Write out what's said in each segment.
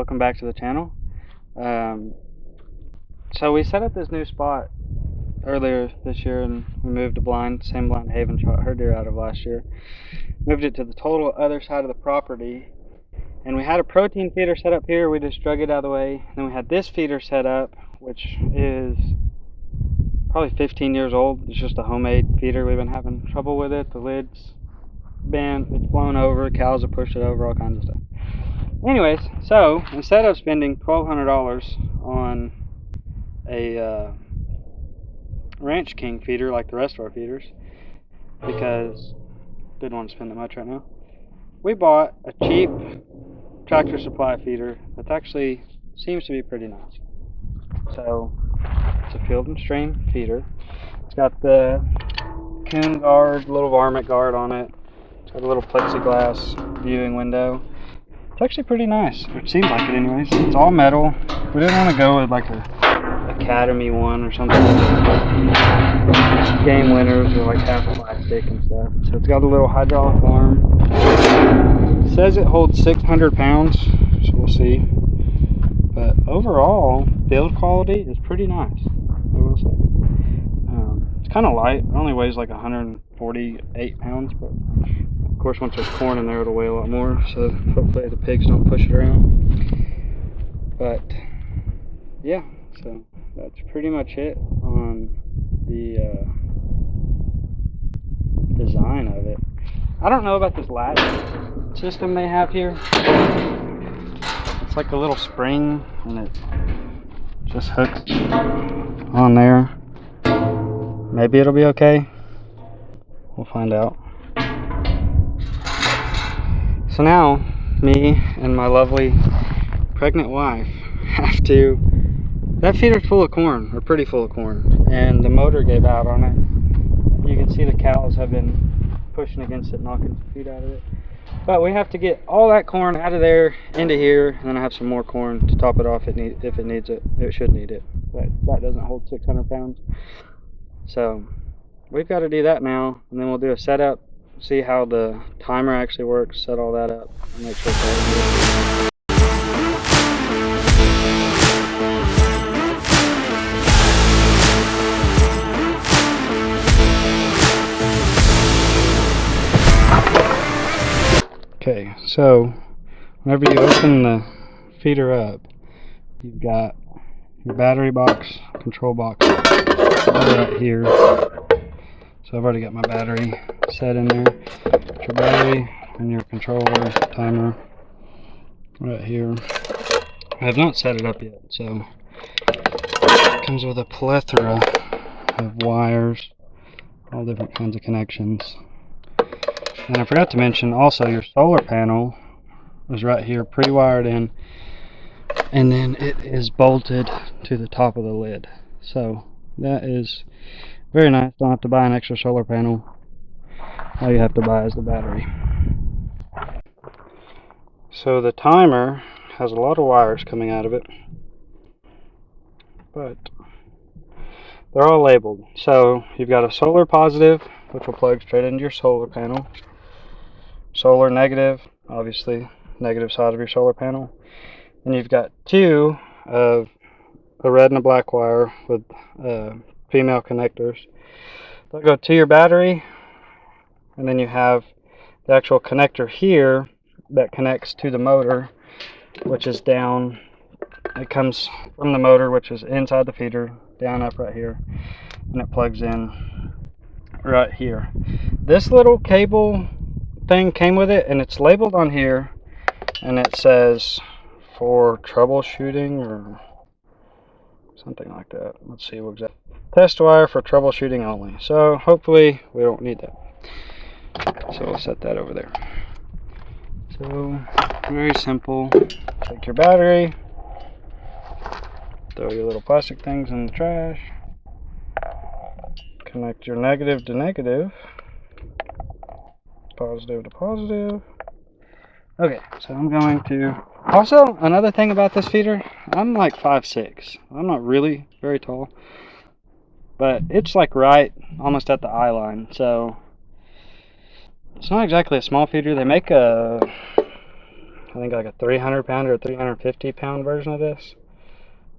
welcome back to the channel. So we set up this new spot earlier this year, and we moved a blind, same blind Haven shot her deer out of last year. Moved it to the total other side of the property, and we had a protein feeder set up here. We just drug it out of the way. Then we had this feeder set up, which is probably 15 years old. It's just a homemade feeder. We've been having trouble with it. The lid's bent, it's blown over, cows have pushed it over, all kinds of stuff. Anyways, so instead of spending $1,200 on a Ranch King feeder like the rest of our feeders, because didn't want to spend that much right now, we bought a cheap Tractor Supply feeder that actually seems to be pretty nice. So it's a Field and Stream feeder. It's got the coon guard, little varmint guard on it. It's got a little plexiglass viewing window. It's actually pretty nice. It seems like it anyways. It's all metal. We didn't want to go with like a Academy one or something. Game winners are like half plastic and stuff. So it's got a little hydraulic arm. It says it holds 600 pounds, so we'll see. But overall, build quality is pretty nice, I will say. It's kind of light. It only weighs like 148 pounds, but of course once there's corn in there it'll weigh a lot more, so hopefully the pigs don't push it around. But yeah, so that's pretty much it on the design of it. I don't know about this latch system they have here. It's like a little spring and it just hooks on there. Maybe it'll be okay. We'll find out. So now, me and my lovely pregnant wife have to... That feeder's full of corn, or pretty full of corn, and the motor gave out on it. You can see the cows have been pushing against it, knocking some feed out of it. But we have to get all that corn out of there into here, and then I have some more corn to top it off if it needs it. It should need it. But that doesn't hold 600 pounds. So we've got to do that now, and then we'll do a setup, see how the timer actually works, set all that up, and make sure it's all good. Okay, so whenever you open the feeder up, you've got your battery box, control box right here. So I've already got my battery set in there. Got your battery and your controller, timer right here. I have not set it up yet, so it comes with a plethora of wires, all different kinds of connections. And I forgot to mention also your solar panel is right here pre-wired in, and then it is bolted to the top of the lid. So that is very nice. Don't have to buy an extra solar panel. All you have to buy is the battery. So the timer has a lot of wires coming out of it, but they're all labeled. So you've got a solar positive, which will plug straight into your solar panel. Solar negative, obviously negative side of your solar panel. And you've got two of a red and a black wire with female connectors. They'll go to your battery, and then you have the actual connector here that connects to the motor, which is down. It comes from the motor, which is inside the feeder, down up right here, and it plugs in right here. This little cable thing came with it, and it's labeled on here, and it says for troubleshooting or something like that. Let's see what exactly. Test wire for troubleshooting only. So hopefully we don't need that. So we'll set that over there. So very simple. Take your battery, throw your little plastic things in the trash, connect your negative to negative, positive to positive. Okay, so I'm going to... Also, another thing about this feeder, I'm like 5'6". I'm not really very tall, but it's like right almost at the eye line, so it's not exactly a small feeder. They make a I think like a 300 pound or a 350 pound version of this.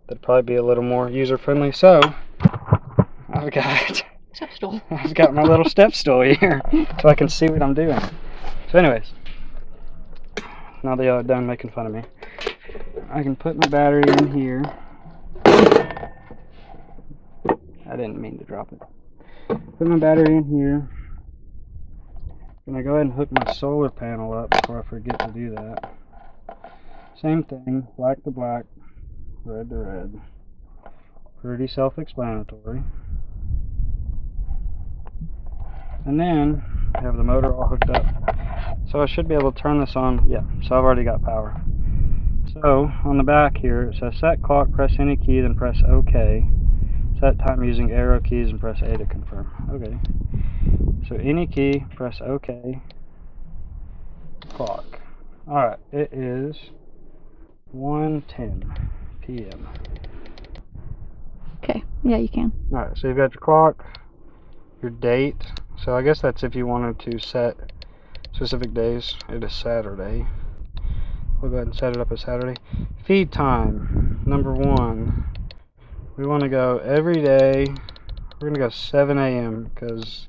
That'd probably be a little more user friendly. So I've got step stool. I've got my little step stool here so I can see what I'm doing. So anyways, now that y'all are done making fun of me, I can put my battery in here. I didn't mean to drop it. Put my battery in here. I'm gonna go ahead and hook my solar panel up before I forget to do that. Same thing, black to black, red to red. Pretty self-explanatory. And then I have the motor all hooked up. So I should be able to turn this on. Yeah, so I've already got power. So on the back here it says set clock, press any key, then press OK. Set time using arrow keys and press A to confirm. Okay. So any key, press OK. Clock. Alright, it is 1:10 p.m. Okay, yeah, you can. Alright, so you've got your clock, your date. So I guess that's if you wanted to set specific days. It is Saturday. We'll go ahead and set it up as Saturday. Feed time, number 1. We want to go every day. We're going to go 7 a.m. because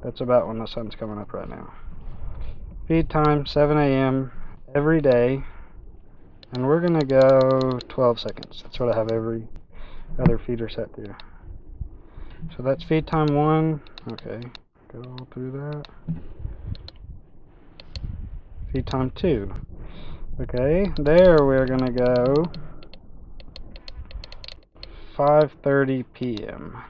that's about when the sun's coming up right now. Feed time, 7 a.m. every day. And we're going to go 12 seconds. That's what I have every other feeder set to. So that's feed time 1. Okay, go all through that. Feed time 2. Okay, there we're going to go 5:30 p.m.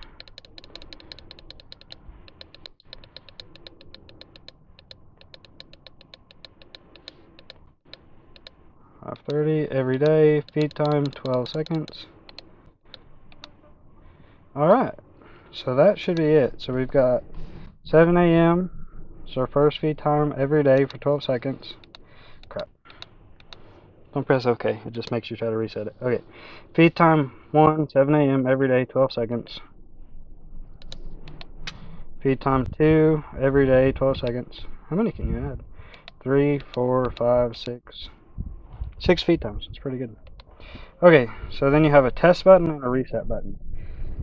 5:30 every day, feed time 12 seconds. Alright, so that should be it. So we've got 7 a.m. It's our first feed time every day for 12 seconds. Crap. Don't press OK, it just makes you try to reset it. Okay, feed time 1, 7 a.m. every day, 12 seconds. Feed time 2, every day, 12 seconds. How many can you add? 3, 4, 5, 6. 6 feed times. It's pretty good. Okay, so then you have a test button and a reset button.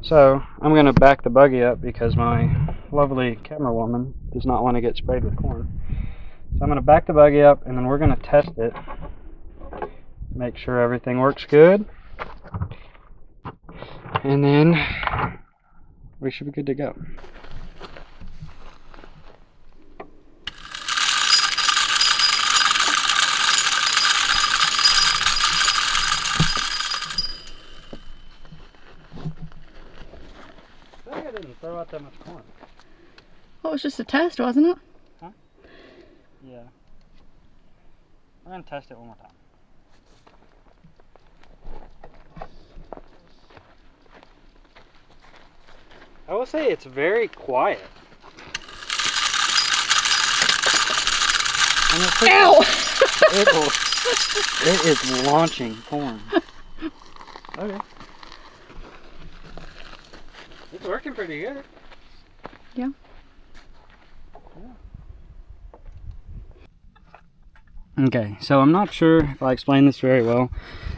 So I'm going to back the buggy up because my lovely camera woman does not want to get sprayed with corn. So I'm going to back the buggy up and then we're going to test it. Make sure everything works good. And then we should be good to go. I think I didn't throw out that much corn. Well, it was just a test, wasn't it? Huh? Yeah. We're going to test it one more time. I will say it's very quiet. And Ow! It is launching corn. Okay. It's working pretty good. Yeah. Okay, so I'm not sure if I explained this very well.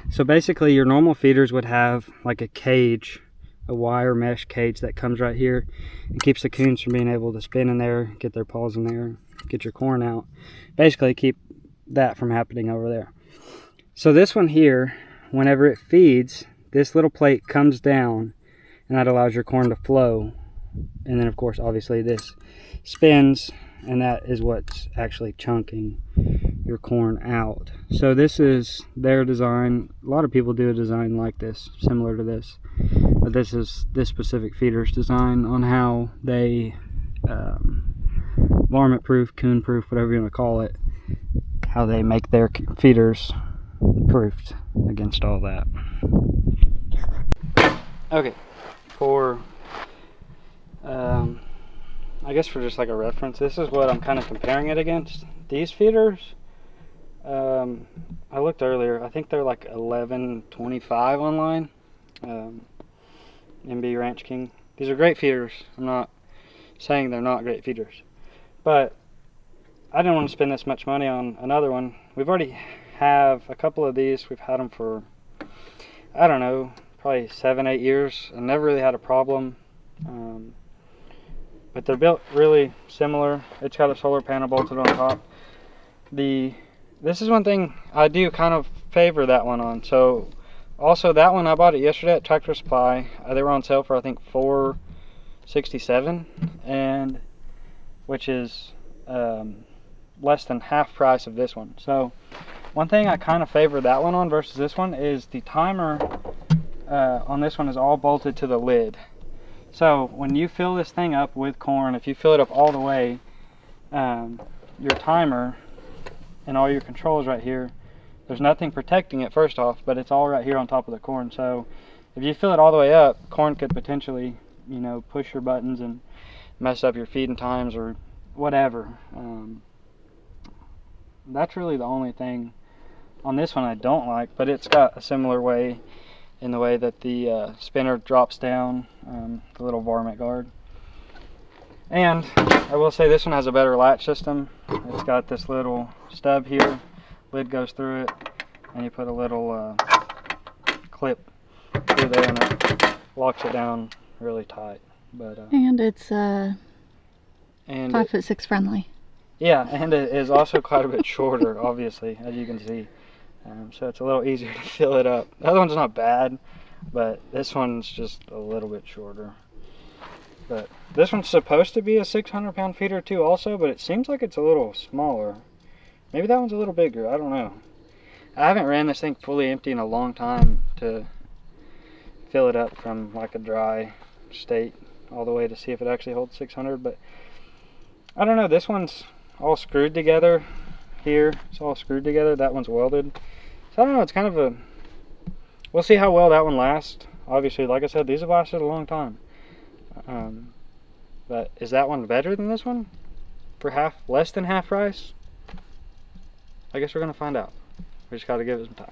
So basically your normal feeders would have like a cage, a wire mesh cage that comes right here and keeps the coons from being able to spin in there, get their paws in there, get your corn out. Basically keep that from happening over there. So this one here, whenever it feeds, this little plate comes down and that allows your corn to flow. And then of course obviously this spins and that is what's actually chunking your corn out. So this is their design. A lot of people do a design like this, similar to this, but this is this specific feeder's design on how they varmint proof, coon proof, whatever you want to call it, how they make their feeders proofed against all that. Okay, for I guess for just like a reference, this is what I'm kind of comparing it against. These feeders, I looked earlier, I think they're like $11.25 online. MB Ranch King. These are great feeders. I'm not saying they're not great feeders, but I didn't want to spend this much money on another one. We've already have a couple of these. We've had them for, I don't know, probably 7-8 years, and never really had a problem. But they're built really similar. It's got a solar panel bolted on top. This is one thing I do kind of favor that one on. So also that one, I bought it yesterday at Tractor Supply. They were on sale for I think $467, and which is less than half price of this one. So one thing I kind of favor that one on versus this one is the timer on this one is all bolted to the lid. So when you fill this thing up with corn, if you fill it up all the way, your timer and all your controls right here, there's nothing protecting it first off, but it's all right here on top of the corn. So if you fill it all the way up, corn could potentially, you know, push your buttons and mess up your feeding times or whatever. That's really the only thing on this one I don't like, but it's got a similar way in the way that the spinner drops down, the little varmint guard. And I will say this one has a better latch system. It's got this little stub here, lid goes through it, and you put a little clip through there and it locks it down really tight. But and it's 5'6" friendly. Yeah, and it is also quite a bit shorter, obviously, as you can see. So it's a little easier to fill it up. The other one's not bad, but this one's just a little bit shorter. But this one's supposed to be a 600-pound feeder too also, but it seems like it's a little smaller. Maybe that one's a little bigger, I don't know. I haven't ran this thing fully empty in a long time to fill it up from like a dry state all the way to see if it actually holds 600, but I don't know, this one's all screwed together here. It's all screwed together, that one's welded. So I don't know, it's kind of a, we'll see how well that one lasts. Obviously, like I said, these have lasted a long time. But is that one better than this one? For less than half price? I guess we're gonna find out. We just gotta give it some time.